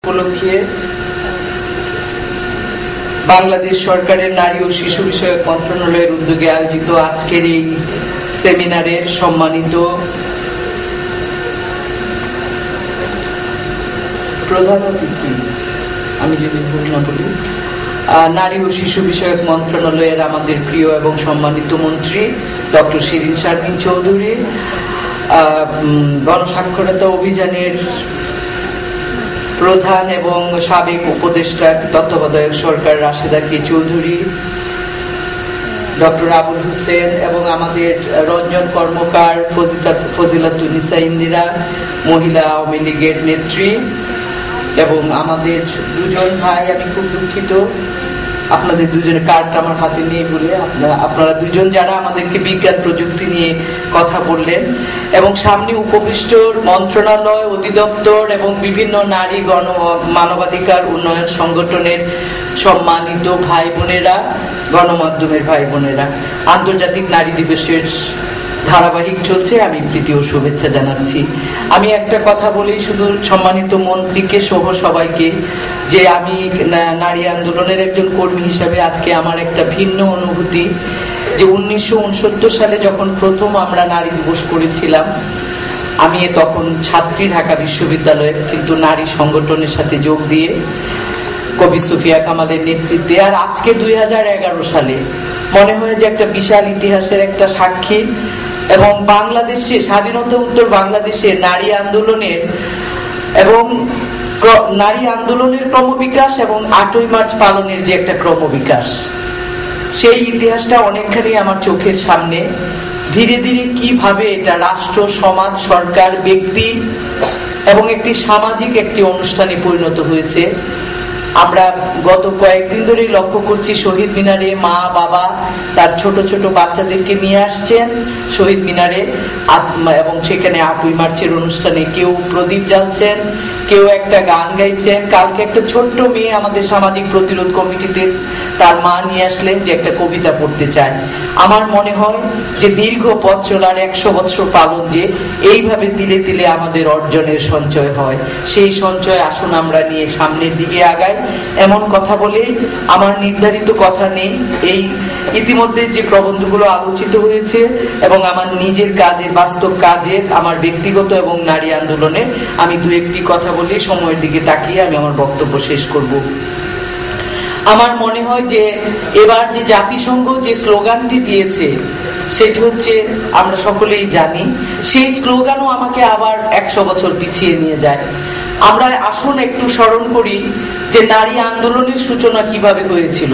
উপলক্ষে বাংলাদেশ সরকারের নারী ও শিশু বিষয়ক মন্ত্রণালয়ের উদ্যোগে আয়োজিত আজকের এই সেমিনারের সম্মানিত প্রধান অতিথি, আমি যদি ভুল না বলি, নারী ও শিশু বিষয়ক মন্ত্রণালয়ের আমাদের প্রিয় এবং সম্মানিত মন্ত্রী ডক্টর শিরিন শারমিন চৌধুরী, গণস্বাক্ষরতা অভিযানের প্রধান এবং সাবেক উপদেষ্টা তত্ত্বাবধায়ক সরকার রাশেদা কে চৌধুরী, ডক্টর আবুল হোসেন এবং আমাদের রঞ্জন কর্মকার, ফজিলাতুন্নিসা ইন্দিরা, মহিলা আওয়ামী লীগের নেত্রী, এবং আমাদের দুজন ভাই, আমি খুব দুঃখিত আপনাদের দুজনের কার্ডটা আমার হাতে নিয়ে বলে, আপনারা দুজন যারা আমাদেরকে বিজ্ঞান প্রযুক্তি নিয়ে কথা বললেন, এবং সামনে উপবিষ্ট মন্ত্রণালয়, অধিদপ্তর এবং বিভিন্ন নারী মানবাধিকার উন্নয়ন সংগঠনের সম্মানিত ভাই বোনেরা, গণমাধ্যমের ভাই বোনেরা, আন্তর্জাতিক নারী দিবসের ধারাবাহিক চলছে, আমি প্রীতি ও শুভেচ্ছা জানাচ্ছি। আমি একটা কথা বলি শুধু সম্মানিত মন্ত্রীকে সহ সবাইকে, যে আমি নারী আন্দোলনের একজন কর্মী হিসাবে আজকে আমার একটা ভিন্ন অনুভূতি, যে 1969 সালে যখন প্রথম আমরা নারী দিবস করেছিলাম, আমি তখন ছাত্রী ঢাকা বিশ্ববিদ্যালয়ের, কিন্তু নারী সংগঠনের সাথে যোগ দিয়ে কবি সুফিয়া কামালের নেতৃত্বে, আর আজকে 2011 সালে মনে হয় যে একটা বিশাল ইতিহাসের একটা সাক্ষী, এবং বাংলাদেশে স্বাধীনতা উত্তর বাংলাদেশে নারী আন্দোলনের ক্রমবিকাশ এবং 8ই মার্চ পালনের যে একটা ক্রমবিকাশ, সেই ইতিহাসটা অনেকখানি আমার চোখের সামনে। ধীরে ধীরে কিভাবে এটা রাষ্ট্র, সমাজ, সরকার, ব্যক্তি এবং একটি সামাজিক একটি অনুষ্ঠানে পরিণত হয়েছে, আমরা গত কয়েকদিন ধরেই লক্ষ্য করছি। শহীদ মিনারে মা বাবা তার ছোট ছোট বাচ্চাদেরকে নিয়ে আসছেন শহীদ মিনারে, এবং সেখানে 8ই মার্চের অনুষ্ঠানে কেউ প্রদীপ জ্বালছেন, কেউ একটা গান গাইছেন। কালকে একটা ছোট্ট মেয়ে আমাদের সামাজিক প্রতিরোধ কমিটিতে তার মা নিয়ে আসলেন যে একটা কবিতা পড়তে চায়। আমার মনে হয় যে দীর্ঘ পথ চলার 100 বছর পালন যে এইভাবে তিলে তিলে আমাদের অর্জনের সঞ্চয় হয়, সেই সঞ্চয় আসুন আমরা নিয়ে সামনের দিকে আগাই। এমন কথা বলে আমার নির্ধারিত কথা নেই, এই ইতিমধ্যে যে প্রবন্ধগুলো আলোচিত হয়েছে এবং আমার নিজের কাজের, বাস্তব কাজের, আমার ব্যক্তিগত এবং নারী আন্দোলনে আমি দু একটি কথা বলে সময়ের দিকে তাকিয়ে আমি আমার বক্তব্য শেষ করব। আমার মনে হয় যে এবার যে জাতিসংঘ যে স্লোগানটি দিয়েছে সেটি হচ্ছে, আমরা সকলেই জানি, সেই স্লোগানও আমাকে আবার 100 বছর পিছিয়ে নিয়ে যায়। আমরা আসুন একটু স্মরণ করি যে নারী আন্দোলনের সূচনা কিভাবে হয়েছিল।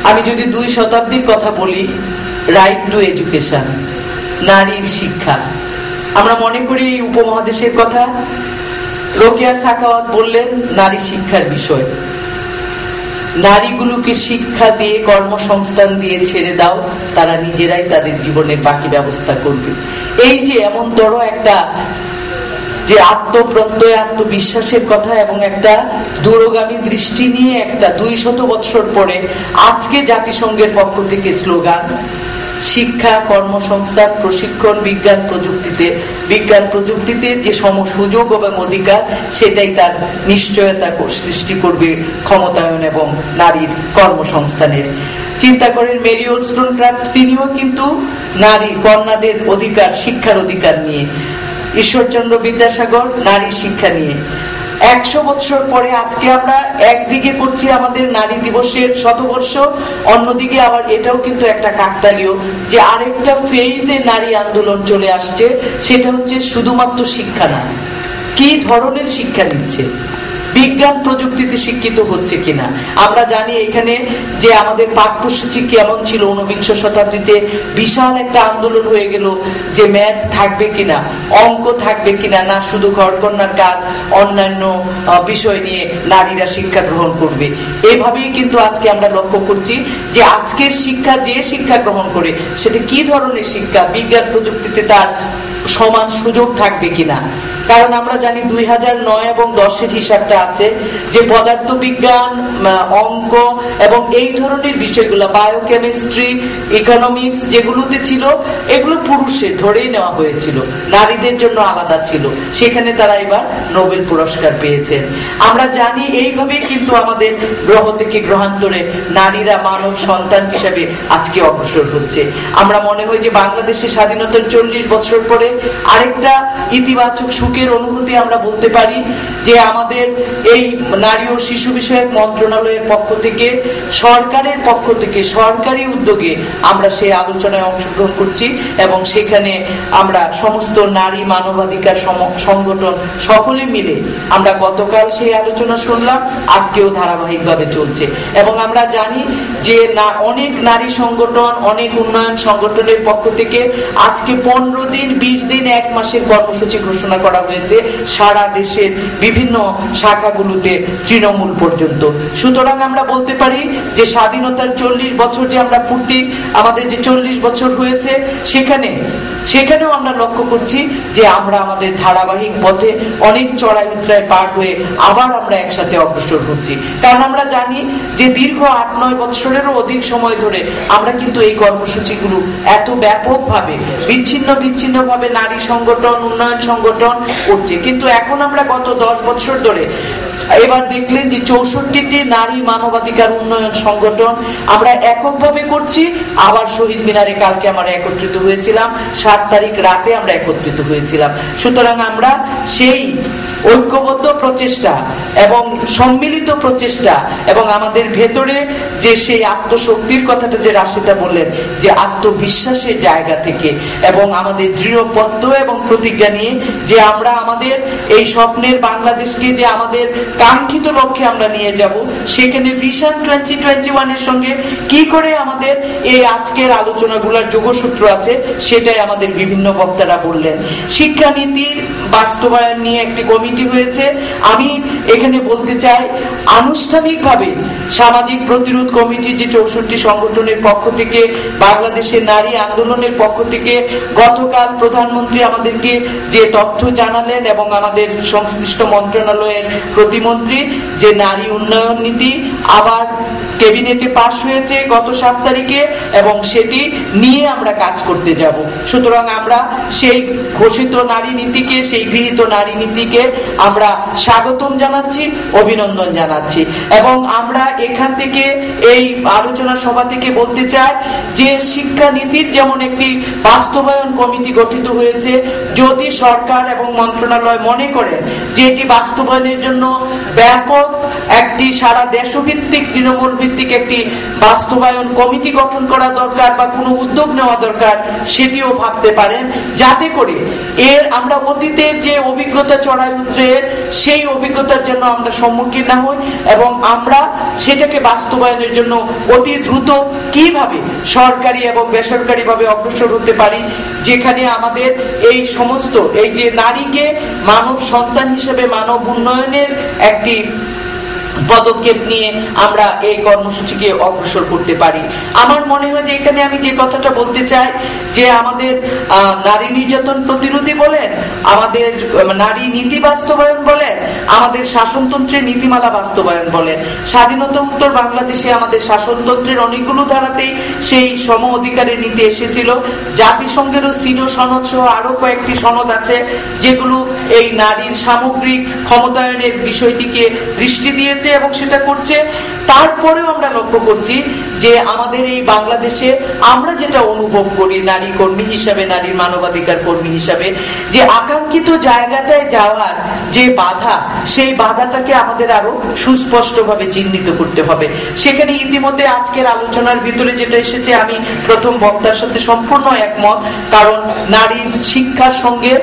আমি যদি 2 শতাব্দীর কথা বলি, রাইট টু এডুকেশন, নারীর শিক্ষা, আমরা মনে করি এই উপমহাদেশের কথা। রোকেয়া সাখাওয়াত বললেন নারী শিক্ষার বিষয়, নারীগুলোকে শিক্ষা দিয়ে, কর্মসংস্থান দিয়ে ছেড়ে দাও, তারা নিজেরাই তাদের জীবনের বাকি ব্যবস্থা করবে। এই যে এমন তর একটা যে আত্মপ্রত্যয়, আত্মবিশ্বাসের কথা এবং একটা দূরগামী দৃষ্টি নিয়ে একটা 200 বছর পরে আজকে জাতিসংঘের পক্ষ থেকে স্লোগান, শিক্ষা, কর্মসংস্থান, প্রশিক্ষণ, বিজ্ঞান প্রযুক্তিতে যে সুযোগ এবং অধিকার, সেটাই তার নিশ্চয়তা সৃষ্টি করবে ক্ষমতায়ন এবং নারীর কর্মসংস্থানের। চিন্তা করেন মেরি ওলস্টোনক্রাফট, তিনিও কিন্তু নারী, কন্যাদের অধিকার, শিক্ষার অধিকার নিয়ে। ঈশ্বরচন্দ্র বিদ্যাসাগর নারী শিক্ষা নিয়ে। 100 বছর পরে আজকে আমরা একদিকে করছি আমাদের নারী দিবসের শতবর্ষ, অন্যদিকে আবার এটাও কিন্তু একটা কাকতালীয় যে আরেকটা ফেজে নারী আন্দোলন চলে আসছে, সেটা হচ্ছে শুধুমাত্র শিক্ষা না, কি ধরনের শিক্ষা নিচ্ছে, বিজ্ঞান প্রযুক্তিতে শিক্ষিত হচ্ছে কিনা। আমরা জানি এখানে যে আমাদের পাঠ্যসূচি কেমন ছিল 19 শতাব্দীতে, বিশাল একটা আন্দোলন হয়ে গেল যে ম্যাথ থাকবে কিনা, অঙ্ক থাকবে কিনা, না শুধু ঘরকন্যার কাজ, অন্যান্য বিষয় নিয়ে নারীরা শিক্ষা গ্রহণ করবে। এভাবেই কিন্তু আজকে আমরা লক্ষ্য করছি যে আজকের শিক্ষা, যে শিক্ষা গ্রহণ করে সেটা কি ধরনের শিক্ষা, বিজ্ঞান প্রযুক্তিতে তার সমান সুযোগ থাকবে কিনা। কারণ আমরা জানি 2009 এবং 10-এর হিসাবটা আছে যে পদার্থবিজ্ঞান, অঙ্ক এবং এই ধরনের বিষয়গুলো, বায়োকেমিস্ট্রি, ইকোনমিক্স যেগুলোতে ছিল, এগুলো পুরুষের ধরেই নেওয়া হয়েছিল, নারীদের জন্য আলাদা ছিল। সেখানে তারা এবার নোবেল পুরস্কার পেয়েছেন। আমরা জানি এইভাবেই কিন্তু আমাদের গ্রহ থেকে গ্রহান্তরে নারীরা মানব সন্তান হিসাবে আজকে অগ্রসর হচ্ছে। আমরা মনে হয় যে বাংলাদেশের স্বাধীনতার 40 বছর পরে আরেকটা ইতিবাচক সুখের অনুভূতি আমরা বলতে পারি যে আমাদের এই নারী ও শিশু বিষয়ক মন্ত্রণালয়ের পক্ষ থেকে, সরকারের পক্ষ থেকে, সরকারি উদ্যোগে আমরা সেই আলোচনায় অংশগ্রহণ করছি এবং সেখানে আমরা সমস্ত নারী মানবাধিকার সংগঠন সকলে মিলে আমরা গতকাল সেই আলোচনা শুনলাম, আজকেও ধারাবাহিকভাবে চলছে। এবং আমরা জানি যে অনেক নারী সংগঠন, অনেক উন্নয়ন সংগঠনের পক্ষ থেকে আজকে 15 দিন, 20 দিন, 1 মাসের কর্মসূচি ঘোষণা করা হয়েছে সারা দেশের বিভিন্ন শাখাগুলোতে, তৃণমূল পর্যন্ত। সুতরাং আমরা বলতে পারি যে স্বাধীনতার 40 বছর যে আমরা পূর্তি, আমাদের যে 40 বছর হয়েছে, সেখানেও আমরা লক্ষ্য করছি যে আমরা আমাদের ধারাবাহিক পথে অনেক চড়াই উতরাই পার হয়ে আবার আমরা একসাথে অগ্রসর হচ্ছি। কারণ আমরা জানি যে দীর্ঘ 8-9 বছরেরও অধিক সময় ধরে আমরা কিন্তু এই কর্মসূচিগুলো এত ব্যাপকভাবে বিচ্ছিন্ন ভাবে নারী সংগঠন, উন্নয়ন সংগঠন করছে, কিন্তু এখন আমরা গত 10 বছর ধরে এবার দেখলেন যে 64টি নারী মানবাধিকার উন্নয়ন সংগঠন আমরা এককভাবে করছি। আবার শহীদ মিনারে কালকে আমরা একত্রিত হয়েছিলাম, 7 তারিখ রাতে আমরা একত্রিত হয়েছিলাম। সুতরাং আমরা সেই ঐক্যবদ্ধ প্রচেষ্টা এবং সম্মিলিত প্রচেষ্টা এবং আমাদের ভেতরে যে সেই আত্মশক্তির কথাটা যে রাশিদা বললেন, যে আত্মবিশ্বাসের জায়গা থেকে এবং আমাদের দৃঢ়পত্য এবং প্রতিজ্ঞা নিয়ে যে আমরা আমাদের এই স্বপ্নের বাংলাদেশকে যে আমাদের কাঙ্ক্ষিত লক্ষ্যে আমরা নিয়ে যাব, সেখানে ভিশন 2021 এর সঙ্গে কি করে আমাদের এই আজকের আলোচনাগুলোর যোগসূত্র আছে, সেটাই আমাদের বিভিন্ন বক্তারা বললেন। শিক্ষানীতির বাস্তবায়ন নিয়ে একটি কমিটি হয়েছে। আমি এখানে বলতে চাই, আনুষ্ঠানিকভাবে সামাজিক প্রতিরোধ কমিটি যে 64 সংগঠনের পক্ষ থেকে, বাংলাদেশের নারী আন্দোলনের পক্ষ থেকে গতকাল প্রধানমন্ত্রী আমাদেরকে যে তথ্য জানালেন এবং আমাদের সংশ্লিষ্ট মন্ত্রণালয়ের প্রতিমন্ত্রী, যে নারী উন্নয়ন নীতি আবার ক্যাবিনেটে পাশ হয়েছে গত 7 তারিখে এবং সেটি নিয়ে আমরা কাজ করতে যাব। সুতরাং আমরা সেই ঘোষিত নারী নীতিকে, সেই গৃহীত নারী নীতিকে আমরা স্বাগতম জানাচ্ছি, অভিনন্দন জানাচ্ছি। এবং আমরা এখান থেকে এই আলোচনা সভা থেকে বলতে চাই যে শিক্ষা নীতির যেমন একটি বাস্তবায়ন কমিটি গঠিত হয়েছে, যদি সরকার এবং মন্ত্রণালয় মনে করেন যে এটি বাস্তবায়নের জন্য ব্যাপক একটি সারা দেশভিত্তিক, তৃণমূল ভিত্তিক একটি বাস্তবায়ন কমিটি গঠন করা দরকার বা কোনো উদ্যোগ নেওয়া দরকার, সেটিও ভাবতে পারেন, যাতে করে এর আমরা অতীতের যে অভিজ্ঞতা চড়াই উতরের, সেই অভিজ্ঞতার জন্য আমরা সম্মুখীন না হই এবং আমরা সেটাকে বাস্তবায়নের জন্য অতি দ্রুত কিভাবে সরকারি এবং বেসরকারি ভাবে অগ্রসর হতে পারি, যেখানে আমাদের এই সমস্ত এই যে নারীকে মানব সন্তান হিসেবে মানব উন্নয়নের একটি পদক্ষেপ নিয়ে আমরা এই কর্মসূচিকে অগ্রসর করতে পারি। আমার মনে হয় যে এখানে আমি যে কথাটা বলতে চাই যে আমাদের নারী নির্যাতন প্রতিরোধী বলেন, আমাদের নারী নীতি বাস্তবায়ন বলেন, আমাদের শাসনতন্ত্রের নীতিমালা বাস্তবায়ন বলেন, স্বাধীনতা উত্তর বাংলাদেশে আমাদের শাসনতন্ত্রের অনেকগুলো ধারাতেই সেই সম অধিকারের নীতি এসেছিল। জাতিসংঘেরও সিনো সনদ সহ আরো কয়েকটি সনদ আছে যেগুলো এই নারীর সামগ্রিক ক্ষমতায়নের বিষয়টিকে দৃষ্টি দিয়েছে এবং সেটা করছে। তারপরেও আমরা লক্ষ্য করছি যে আমাদের এই বাংলাদেশে আমরা যেটা অনুভব করি নারী কর্মী হিসাবে, নারীর মানবাধিকার কর্মী হিসাবে, যে আকাঙ্ক্ষিত জায়গাটায় যাওয়ার যে বাধা, সেই বাধাটাকে আমাদের আরো সুস্পষ্টভাবে চিহ্নিত করতে হবে। সেখানে ইতিমধ্যে আজকের আলোচনার ভিতরে যেটা এসেছে, আমি প্রথম বক্তার সাথে সম্পূর্ণ একমত। কারণ নারীর শিক্ষার সঙ্গে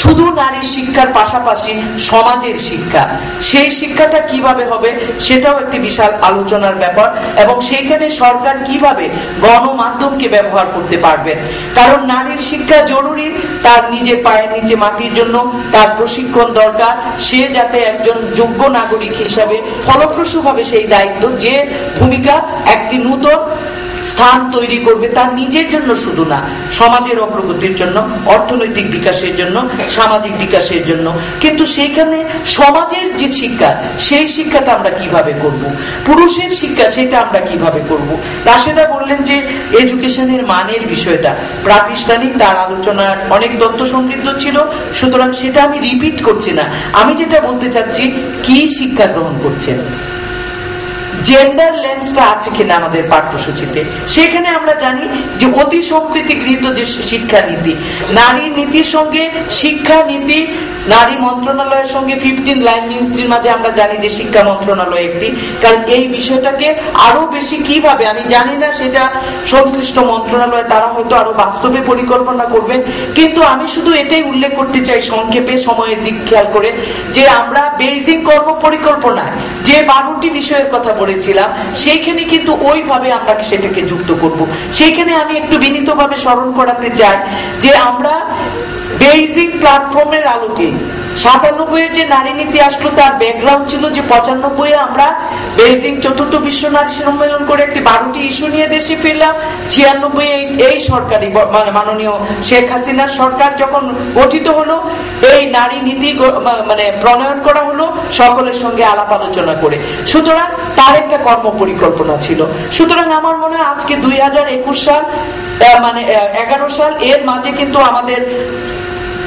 শুধু নারীর শিক্ষার পাশাপাশি সমাজের শিক্ষা, সেই শিক্ষাটা কিভাবে হবে সেটাও একটি বিশাল আলোচনার ব্যাপার এবং সেইখানে সরকার কিভাবে গণমাধ্যমকে ব্যবহার করতে পারবেন। কারণ নারীর শিক্ষা জরুরি, তার নিজের পায়ের নিচে মাটির জন্য তার প্রশিক্ষণ দরকার, সে যাতে একজন যোগ্য নাগরিক হিসাবে ফলপ্রসূভাবে সেই দায়িত্ব, যে ভূমিকা একটি নূতন স্থান তৈরি করবে, তার নিজের জন্য শুধু না, সমাজের অগ্রগতির জন্য, অর্থনৈতিক বিকাশের জন্য, সামাজিক বিকাশের জন্য। কিন্তু সেইখানে সমাজের যে শিক্ষা, সেই শিক্ষাটা আমরা কিভাবে করব, পুরুষের শিক্ষা সেটা আমরা কিভাবে করব। রাশেদা বললেন যে এডুকেশনের মানের বিষয়টা প্রাতিষ্ঠানিক, তার আলোচনা অনেক তথ্য সমৃদ্ধ ছিল, সুতরাং সেটা আমি রিপিট করছি না। আমি যেটা বলতে চাচ্ছি, কি শিক্ষা গ্রহণ করছেন, জেন্ডার লেন্সটা আছে কিনা আমাদের পাঠ্যসূচিতে। সেখানে আমরা জানি যে অতি সম্প্রীতি গৃহীত যে শিক্ষানীতি, নারী নীতির সঙ্গে শিক্ষানীতি, নারী মন্ত্রণালয়ের সঙ্গে 15 লাইন মিনিস্ট্রির মাঝে আমরা জানি যে শিক্ষা মন্ত্রণালয় একটি, কারণ এই বিষয়টাকে আরো বেশি কিভাবে আমি জানি না, সেটা সংশ্লিষ্ট মন্ত্রণালয়, তারা হয়তো আরো বাস্তবে পরিকল্পনা করবেন। কিন্তু আমি শুধু এটাই উল্লেখ করতে চাই সংক্ষেপে, সময়ের দিক খেয়াল করে, যে আমরা বেইজিং কর্ম পরিকল্পনায় যে 12টি বিষয়ের কথা বলেছিলাম, সেইখানে কিন্তু ওইভাবে আমরা সেটাকে যুক্ত করব। সেইখানে আমি একটু বিনীতভাবে স্মরণ করাতে চাই যে আমরা বেইজিং প্ল্যাটফর্মের আলোকে 97-এর যে নারী নীতি আসলো, তার ব্যাকগ্রাউন্ড ছিল যে 95-এ আমরা বেইজিং 4th বিশ্ব নারী সম্মেলন করে একটি 12টি ইস্যু নিয়ে দেশে ফিরলাম। 96-এ এই সরকারি মাননীয় শেখ হাসিনার সরকার যখন গঠিত হলো, এই নারী নীতি মানে প্রণয়ন করা হলো সকলের সঙ্গে আলাপ আলোচনা করে। সুতরাং তার একটা কর্ম পরিকল্পনা ছিল। সুতরাং আমার মনে হয় আজকে 2021 সাল, মানে 11 সাল, এর মাঝে কিন্তু আমাদের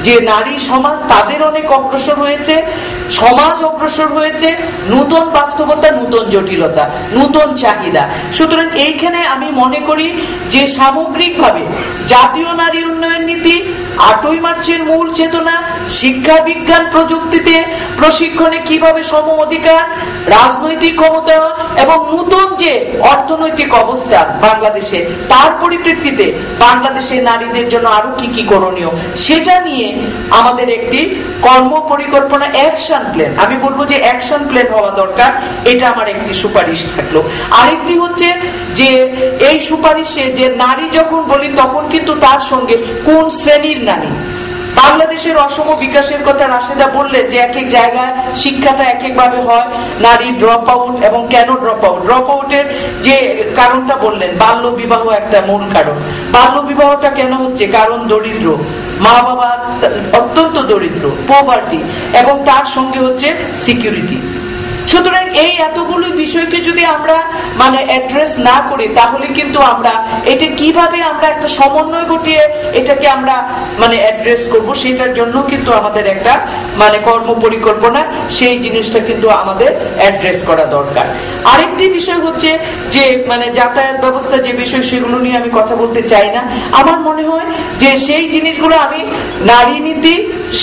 যে নারী সমাজ, তাদের অনেক অগ্রসর হয়েছে, সমাজ অগ্রসর হয়েছে, নতুন বাস্তবতা, নতুন জটিলতা, নতুন চাহিদা। সুতরাং এইখানে আমি মনে করি যে সামগ্রিকভাবে জাতীয় নারী উন্নয়ন নীতি, 8ই মার্চের মূল চেতনা, শিক্ষা, বিজ্ঞান, প্রযুক্তিতে প্রশিক্ষণে কিভাবে সম অধিকার, রাজনৈতিক ক্ষমতা এবং নতুন যে অর্থনৈতিক অবস্থা বাংলাদেশে, তার পরিপ্রেক্ষিতে বাংলাদেশের নারীদের জন্য আরো কি কি করণীয়, সেটা নিয়ে আমাদের একটি কর্ম পরিকল্পনা, অ্যাকশন প্ল্যান, আমি বলবো যে অ্যাকশন প্ল্যান হওয়া দরকার। এটা আমার একটি সুপারিশ থাকলো। আরেকটি হচ্ছে যে এই সুপারিশে যে নারী যখন বলি, তখন কিন্তু তার সঙ্গে কোন শ্রেণীর নারী, বাংলাদেশের অসম বিকাশের কথা রাশেদা বললেন যে এক এক জায়গায় শিক্ষাটা এক এক ভাবে হয়, নারী ড্রপ আউট, এবং কেন ড্রপ আউট, ড্রপ আউটের যে কারণটা বললেন, বাল্য বিবাহ একটা মূল কারণ। বাল্য বিবাহটা কেন হচ্ছে? কারণ দরিদ্র মা বাবা, অত্যন্ত দরিদ্র, পভার্টি, এবং তার সঙ্গে হচ্ছে সিকিউরিটি। সুতরাং এই এতগুলো বিষয়কে যদি আমরা মানে অ্যাড্রেস না করি, তাহলে কিন্তু আমরা এটা কিভাবে আমরা একটা সমন্বয় ঘটিয়ে এটাকে আমরা মানে অ্যাড্রেস করব, সেটার জন্য কিন্তু আমাদের একটা মানে কর্ম পরিকল্পনা, সেই জিনিসটা কিন্তু আমাদের অ্যাড্রেস করা দরকার। আরেকটি বিষয় হচ্ছে যে মানে যাতায়াত ব্যবস্থা যে বিষয়, সেগুলো নিয়ে আমি কথা বলতে চাই না। আমার মনে হয় যে সেই জিনিসগুলো আমি নারী নীতি,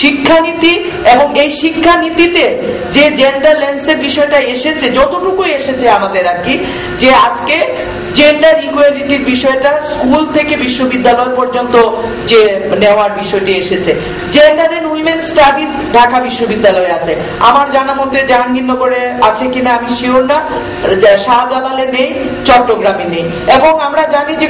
শিক্ষানীতি, এবং এই শিক্ষানীতিতে যে জেন্ডার লেন্সের বিষয়টা এসেছে, যতটুকু এসেছে আমাদের আর কি, যে আজকে জেন্ডার ইকুয়ালিটির বিষয়টা স্কুল থেকে বিশ্ববিদ্যালয় পর্যন্ত যে নেওয়ার বিষয়টি এসেছে। Gender and women studies Dhaka বিশ্ববিদ্যালয়ে আছে, আমার জানা মতে জাহাঙ্গীরনগরে আছে কিনা আমি শিওর না, শাহজালালে নেই, চট্টগ্রামে নেই। এবং আমরা জানি যে